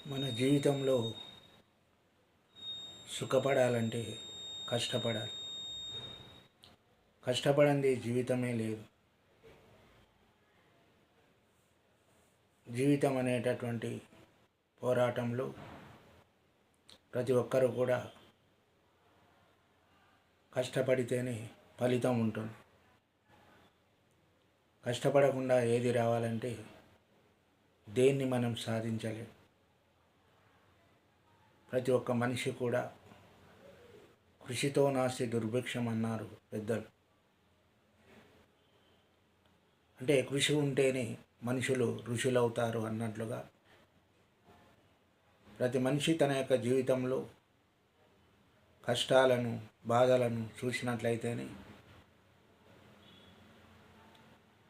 మన జీవితంలో సుఖపడాలంటే కష్టపడాలి. కష్టపడంది జీవితమే లేదు. జీవితం అనేటటువంటి పోరాటంలో ప్రతి ఒక్కరూ కూడా కష్టపడితేనే ఫలితం ఉంటుంది. కష్టపడకుండా ఏది రావాలంటే దేన్ని మనం సాధించలేం. ప్రతి ఒక్క మనిషి కూడా కృషితో నాస్తి దుర్భిక్షం అన్నారు పెద్దలు. అంటే కృషి ఉంటేనే మనుషులు ఋషులవుతారు అన్నట్లుగా ప్రతి మనిషి తన యొక్క జీవితంలో కష్టాలను బాధలను చూసినట్లయితేనే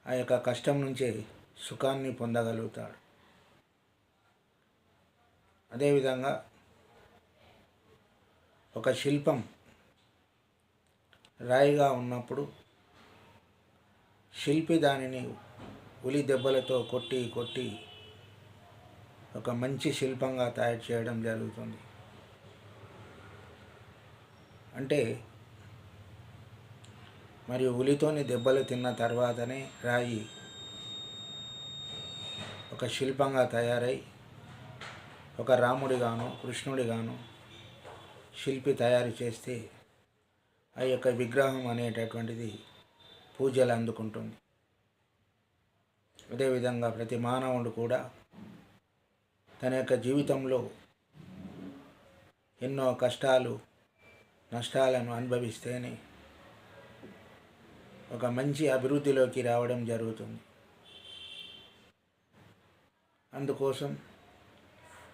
ఆ యొక్క కష్టం నుంచే సుఖాన్ని పొందగలుగుతాడు. అదేవిధంగా ఒక శిల్పం రాయిగా ఉన్నప్పుడు శిల్పి దానిని ఉలి దెబ్బలతో కొట్టి కొట్టి ఒక మంచి శిల్పంగా తయారు చేయడం జరుగుతుంది. అంటే మరియు ఉలితోని దెబ్బలు తిన్న తర్వాతనే రాయి ఒక శిల్పంగా తయారై ఒక రాముడిగాను కృష్ణుడిగాను శిల్పి తయారు చేస్తే ఆ యొక్క విగ్రహం అనేటటువంటిది పూజలు అందుకుంటుంది. అదేవిధంగా ప్రతి మానవుడు కూడా తన యొక్క జీవితంలో ఎన్నో కష్టాలు నష్టాలను అనుభవిస్తేనే ఒక మంచి అభివృద్ధిలోకి రావడం జరుగుతుంది. అందుకోసం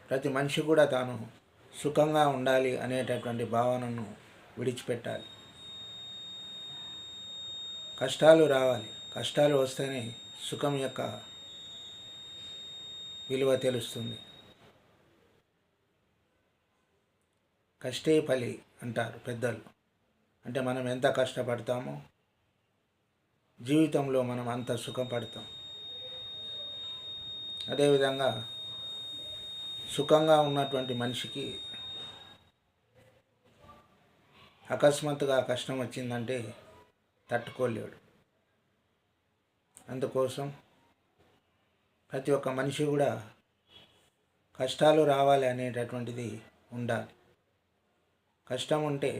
ప్రతి మనిషి కూడా తాను సుఖంగా ఉండాలి అనేటటువంటి భావనను విడిచిపెట్టాలి. కష్టాలు రావాలి. కష్టాలు వస్తేనే సుఖం యొక్క విలువ తెలుస్తుంది. కష్టే ఫలి అంటారు పెద్దలు. అంటే మనం ఎంత కష్టపడతామో జీవితంలో మనం అంత సుఖపడతాం. అదేవిధంగా సుఖంగా ఉన్నటువంటి మనిషికి అకస్మాత్తుగా కష్టం వచ్చిందంటే తట్టుకోలేడు. అందుకోసం ప్రతి ఒక్క మనిషి కూడా కష్టాలు రావాలి అనేటటువంటిది ఉండాలి. కష్టం ఉంటే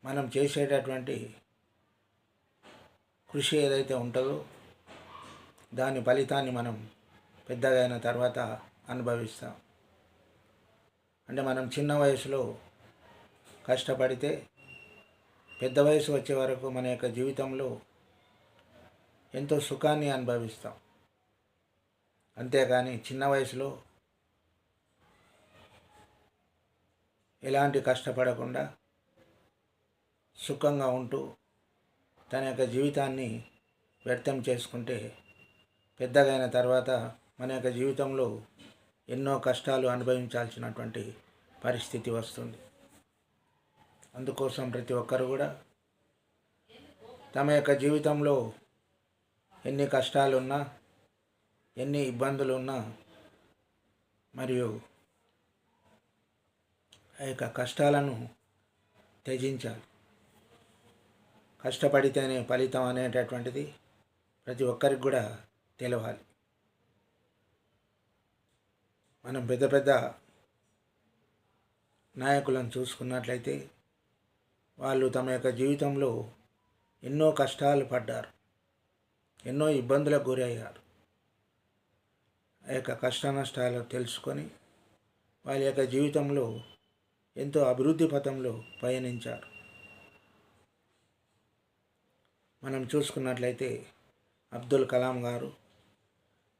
మనం చేసేటటువంటి కృషి ఏదైతే ఉంటుందో దాని ఫలితాన్ని మనం పెద్దగా అయిన తర్వాత అనుభవిస్తాం. అంటే మనం చిన్న వయసులో కష్టపడితే పెద్ద వయసు వచ్చే వరకు మన యొక్క జీవితంలో ఎంతో సుఖాన్ని అనుభవిస్తాం. అంతేగాని చిన్న వయసులో ఎలాంటి కష్టపడకుండా సుఖంగా ఉంటూ తన యొక్క జీవితాన్ని వ్యర్థం చేసుకుంటే పెద్దగైన తర్వాత మన యొక్క జీవితంలో ఎన్నో కష్టాలు అనుభవించాల్సినటువంటి పరిస్థితి వస్తుంది. అందుకోసం ప్రతి ఒక్కరు కూడా తమ యొక్క జీవితంలో ఎన్ని కష్టాలున్నా ఎన్ని ఇబ్బందులున్నా మరియు ఆ యొక్క కష్టాలను త్యజించాలి. కష్టపడితేనే ఫలితం అనేటటువంటిది ప్రతి ఒక్కరికి కూడా తెలవాలి. మనం పెద్ద పెద్ద నాయకులను చూసుకున్నట్లయితే వాళ్ళు తమ యొక్క జీవితంలో ఎన్నో కష్టాలు పడ్డారు, ఎన్నో ఇబ్బందులకు గురయ్యారు. ఆ యొక్క కష్ట నష్టాలు తెలుసుకొని వాళ్ళ యొక్క జీవితంలో ఎంతో అభివృద్ధి పథంలో పయనించారు. మనం చూసుకున్నట్లయితే అబ్దుల్ కలాం గారు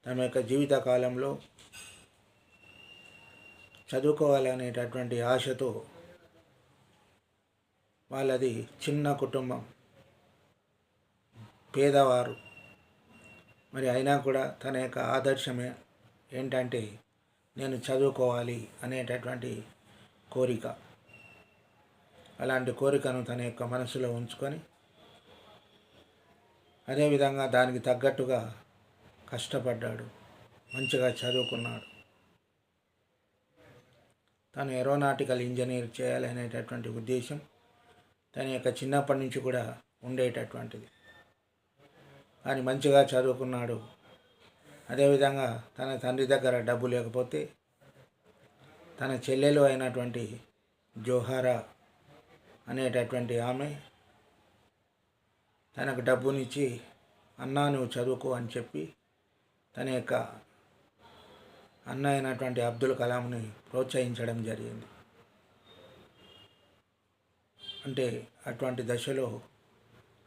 తమ యొక్క జీవిత కాలంలో చదువుకోవాలనేటటువంటి ఆశతో వాళ్ళది చిన్న కుటుంబం, పేదవారు, మరి అయినా కూడా తన యొక్క ఆదర్శమే ఏంటంటే నేను చదువుకోవాలి అనేటటువంటి కోరిక. అలాంటి కోరికను తన యొక్క మనసులో ఉంచుకొని అదేవిధంగా దానికి తగ్గట్టుగా కష్టపడ్డాడు. మంచిగా చదువుకున్నాడు. తను ఏరోనాటికల్ ఇంజనీర్ చేయాలనేటటువంటి ఉద్దేశం తన యొక్క చిన్నప్పటి నుంచి కూడా ఉండేటటువంటిది. కానీ మంచిగా చదువుకున్నాడు. అదేవిధంగా తన తండ్రి దగ్గర డబ్బు లేకపోతే తన చెల్లెలు అయినటువంటి జోహారా అనేటటువంటి ఆమె తనకు డబ్బునిచ్చి అన్నా నువ్వు చదువుకో అని చెప్పి తన యొక్క అన్న అయినటువంటి అబ్దుల్ కలాంని ప్రోత్సహించడం జరిగింది. అంటే అటువంటి దశలో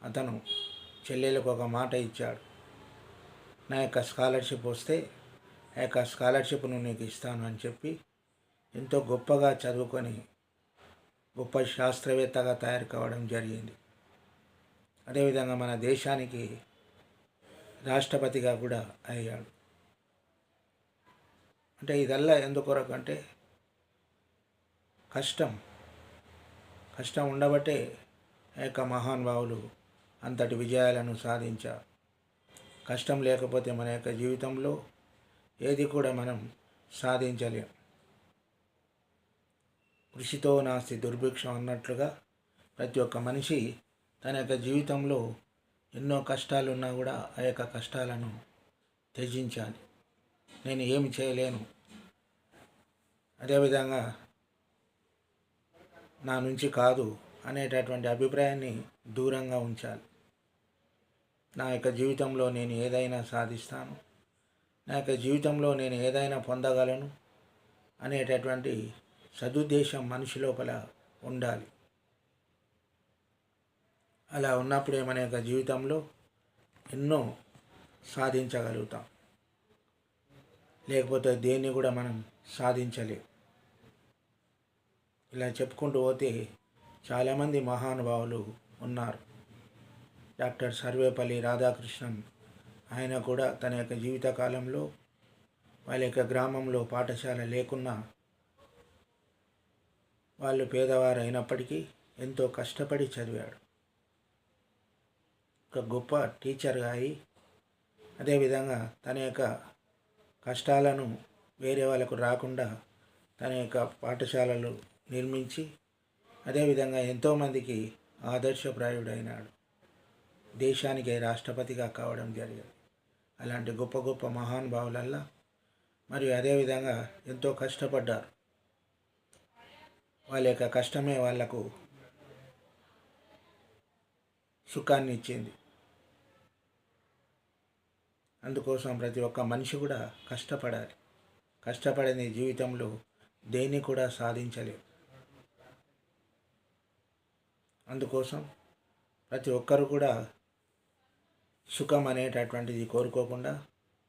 అతను చెల్లెలకు ఒక మాట ఇచ్చాడు, నా యొక్క స్కాలర్షిప్ వస్తే ఆ యొక్క స్కాలర్షిప్ను నీకు ఇస్తాను అని చెప్పి ఎంతో గొప్పగా చదువుకొని గొప్ప శాస్త్రవేత్తగా తయారు కావడం జరిగింది. అదేవిధంగా మన దేశానికి రాష్ట్రపతిగా కూడా అయ్యాడు. అంటే ఇదల్లా ఎందుకొరకు అంటే కష్టం ఉండబట్టే ఆ యొక్క మహానుభావులు అంతటి విజయాలను సాధించారు. కష్టం లేకపోతే మన యొక్క జీవితంలో ఏది కూడా మనం సాధించలేం. కృషితో నాస్తి దుర్భిక్షం అన్నట్లుగా ప్రతి ఒక్క మనిషి తన యొక్క జీవితంలో ఎన్నో కష్టాలున్నా కూడా ఆ యొక్క కష్టాలను త్యజించాలి. నేను ఏమి చేయలేను, అదేవిధంగా నా నుంచి కాదు అనేటటువంటి అభిప్రాయాన్ని దూరంగా ఉంచాలి. నా యొక్క జీవితంలో నేను ఏదైనా సాధిస్తాను, నా యొక్క జీవితంలో నేను ఏదైనా పొందగలను అనేటటువంటి సదుద్దేశం మనిషి లోపల ఉండాలి. అలా ఉన్నప్పుడే మన యొక్క జీవితంలో ఎన్నో సాధించగలుగుతాం. లేకపోతే దేన్ని కూడా మనం సాధించలేం. ఇలా చెప్పుకుంటూ పోతే చాలామంది మహానుభావులు ఉన్నారు. డాక్టర్ సర్వేపల్లి రాధాకృష్ణన్, ఆయన కూడా తన యొక్క జీవితకాలంలో వాళ్ళ యొక్క గ్రామంలో పాఠశాల లేకున్నా వాళ్ళు పేదవారు అయినప్పటికీ ఎంతో కష్టపడి చదివాడు. ఒక గొప్ప టీచర్గా అయి అదేవిధంగా తన యొక్క కష్టాలను వేరే వాళ్ళకు రాకుండా తన యొక్క పాఠశాలలు నిర్మించి అదేవిధంగా ఎంతోమందికి ఆదర్శప్రాయుడైనాడు. దేశానికి రాష్ట్రపతిగా కావడం జరిగింది. అలాంటి గొప్ప గొప్ప మహానుభావులల్లా మరియు అదేవిధంగా ఎంతో కష్టపడ్డారు. వాళ్ళ యొక్క కష్టమే వాళ్లకు సుఖాన్ని ఇచ్చింది. అందుకోసం ప్రతి ఒక్క మనిషి కూడా కష్టపడాలి. కష్టపడని జీవితంలో దేన్ని కూడా సాధించలేరు. అందుకోసం ప్రతి ఒక్కరు కూడా సుఖం అనేటటువంటిది కోరుకోకుండా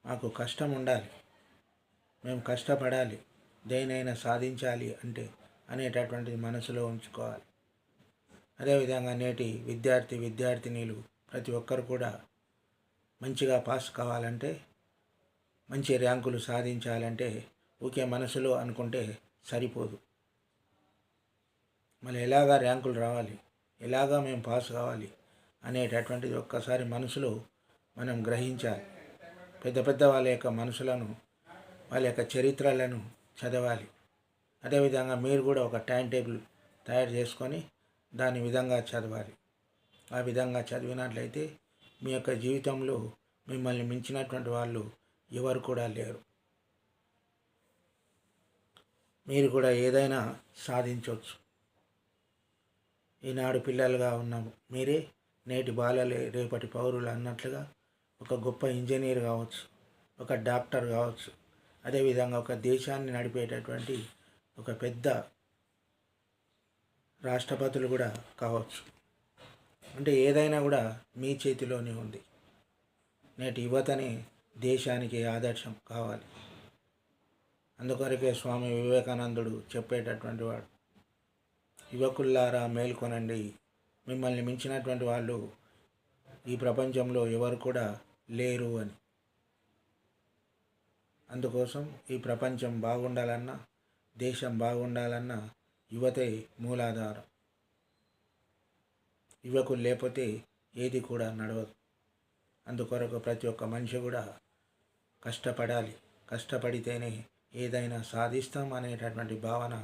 మాకు కష్టం ఉండాలి, మేము కష్టపడాలి, దేనైనా సాధించాలి అనేటటువంటిది మనసులో ఉంచుకోవాలి. అదేవిధంగా నేటి విద్యార్థినీలు ప్రతి ఒక్కరు కూడా మంచిగా పాస్ కావాలంటే, మంచి ర్యాంకులు సాధించాలంటే ఊకే మనసులో అనుకుంటే సరిపోదు. మళ్ళీ ఎలాగా ర్యాంకులు రావాలి, ఎలాగా మేము పాస్ కావాలి అనేటటువంటిది ఒక్కసారి మనసులో మనం గ్రహించాలి. పెద్ద పెద్ద వాళ్ళ యొక్క మనసులను, వాళ్ళ యొక్క చరిత్రలను చదవాలి. అదేవిధంగా మీరు కూడా ఒక టైం టేబుల్ తయారు చేసుకొని దాని విధంగా చదవాలి. ఆ విధంగా చదివినట్లయితే మీ యొక్క జీవితంలో మిమ్మల్ని మించినటువంటి వాళ్ళు ఎవరు కూడా లేరు. మీరు కూడా ఏదైనా సాధించవచ్చు. ఈనాడు పిల్లలుగా ఉన్నాము, మీరే నేటి బాలలే రేపటి పౌరులు అన్నట్లుగా ఒక గొప్ప ఇంజనీర్ కావచ్చు, ఒక డాక్టర్ కావచ్చు, అదేవిధంగా ఒక దేశాన్ని నడిపేటటువంటి ఒక పెద్ద రాష్ట్రపతులు కూడా కావచ్చు. అంటే ఏదైనా కూడా మీ చేతిలోనే ఉంది. నేటి యువతనే దేశానికి ఆదర్శం కావాలి. అందుకొరకే స్వామి వివేకానందుడు చెప్పేటటువంటి వాడు, యువకుల్లారా మేల్కొనండి, మిమ్మల్ని మించినటువంటి వాళ్ళు ఈ ప్రపంచంలో ఎవరు కూడా లేరు అని. అందుకోసం ఈ ప్రపంచం బాగుండాలన్నా, దేశం బాగుండాలన్నా యువతే మూలాధారం. యువకులు లేకపోతే ఏది కూడా నడవదు. అందుకొరకు ప్రతి ఒక్క మనిషి కూడా కష్టపడాలి. కష్టపడితేనే ఏదైనా సాధిస్తాం అనేటటువంటి భావన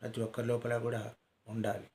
ప్రతి ఒక్కరి లోపల కూడా ఉండాలి.